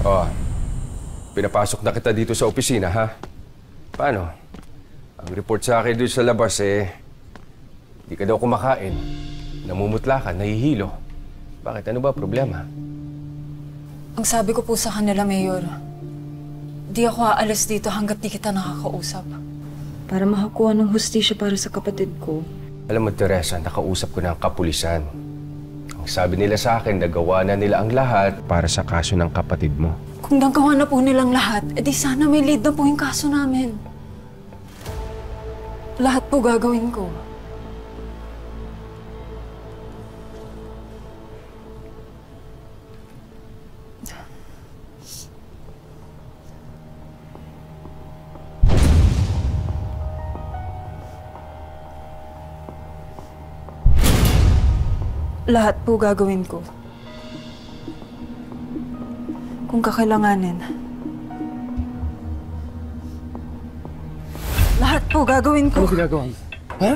Oh, pinapasok na kita dito sa opisina, ha? Paano? Ang report sa akin doon sa labas, hindi ka daw kumakain. Namumutla ka, nahihilo. Bakit? Ano ba problema? Ang sabi ko po sa kanila, Mayor, di ako aalis dito hanggat di kita nakakausap. Para makakuha ng hustisya para sa kapatid ko. Alam mo, Teresa, nakausap ko na ang kapulisan. Ang sabi nila sa akin, nagawa na nila ang lahat para sa kaso ng kapatid mo. Kung nagawa na po nilang lahat, edi sana may lead na po yung kaso namin. Lahat po gagawin ko. Lahat po gagawin ko. Kung kakailanganin. Lahat po gagawin ko. Ano ginagawa mo? Ha?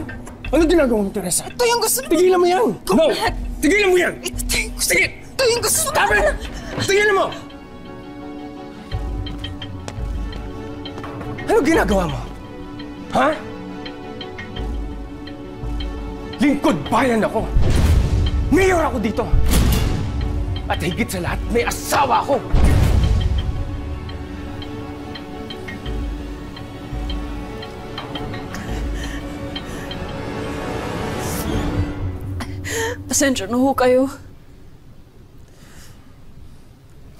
Ano ginagawa mo, Teresa? Ito yung gusto mo. Tigilan mo yan! No! Tigilan mo yan! Ito yung gusto Sige! Ito yung gusto mo. Stop it! Tigilan mo! Ano ginagawa mo? Ha? Lingkod bayan ako! Mayor ako dito! At higit sa lahat, may asawa ako! Pasensya na ho kayo.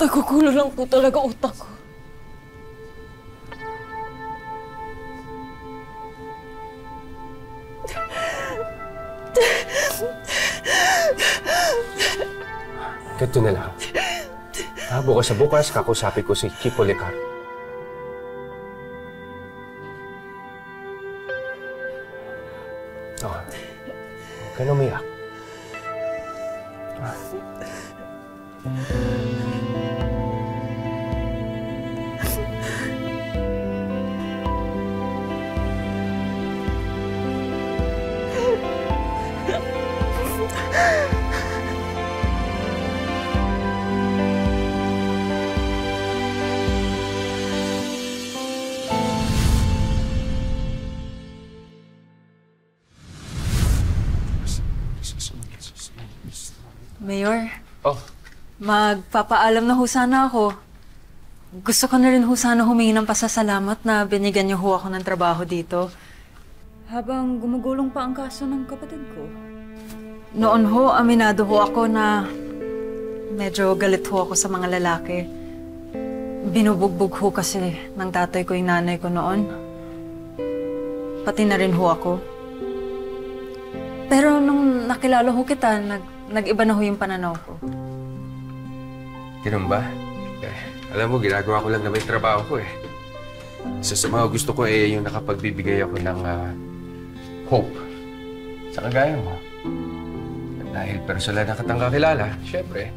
Nagugulo lang po talaga utak ko. Ganito na lang. Bukas sa bukas, kakusapin ko si Chief Policar. Oh, huwag ka na umiyak. Mayor, Oh, magpapaalam na ho sana ako. Gusto ko na rin ho sana humingi ng pasasalamat na binigyan niyo ho ako ng trabaho dito. Habang gumugulong pa ang kaso ng kapatid ko. Noon ho, aminado ho ako na medyo galit ho ako sa mga lalaki. Binubugbog ho kasi ng tatay ko yung nanay ko noon. Pati na rin ho ako. Pero nung nakilala ho kita, nag-iba na ho yung pananaw ko. ganun ba? Alam mo, ginagawa ko lang naman yung trabaho ko eh. Isa sa mga gusto ko yung nakapagbibigay ako ng hope sa kagaya mo. At dahil personal na kitang kakilala, syempre,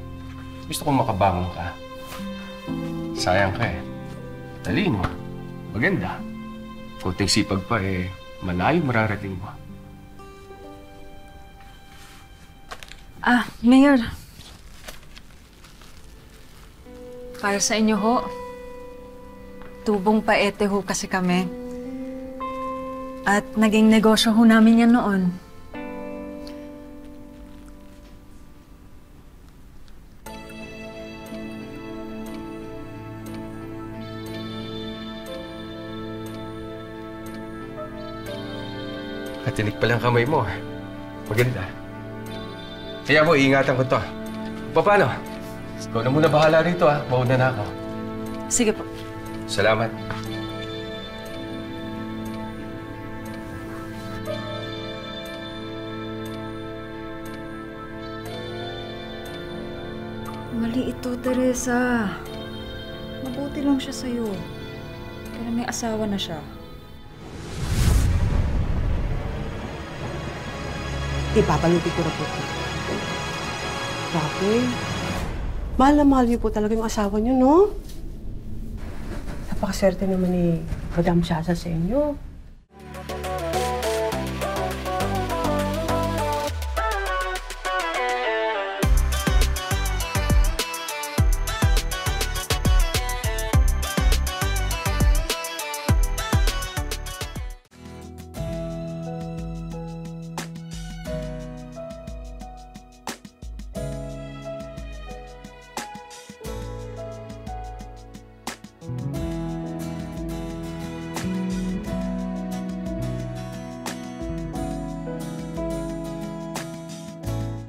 gusto kong makabangon ka. Sayang ka eh. Talino, maganda. Kunting sipag pa malayo mararating mo. Mayor. Para sa inyo ho. Tubong paete ho kasi kami. At naging negosyo ho namin yan noon. Katinik pa lang kamay mo. Maganda. Kaya mo, iingatan ko to. Paano? Ikaw na muna bahala rito Mauna na ako. Sige po. Salamat. Mali ito, Teresa. Mabuti lang siya sa'yo. Pero may asawa na siya. Ipapaluti ko na po. Grabe. Mahal na mahal niyo po talaga yung asawa niyo, no? Napakaswerte naman ni Madam Shaza sa inyo.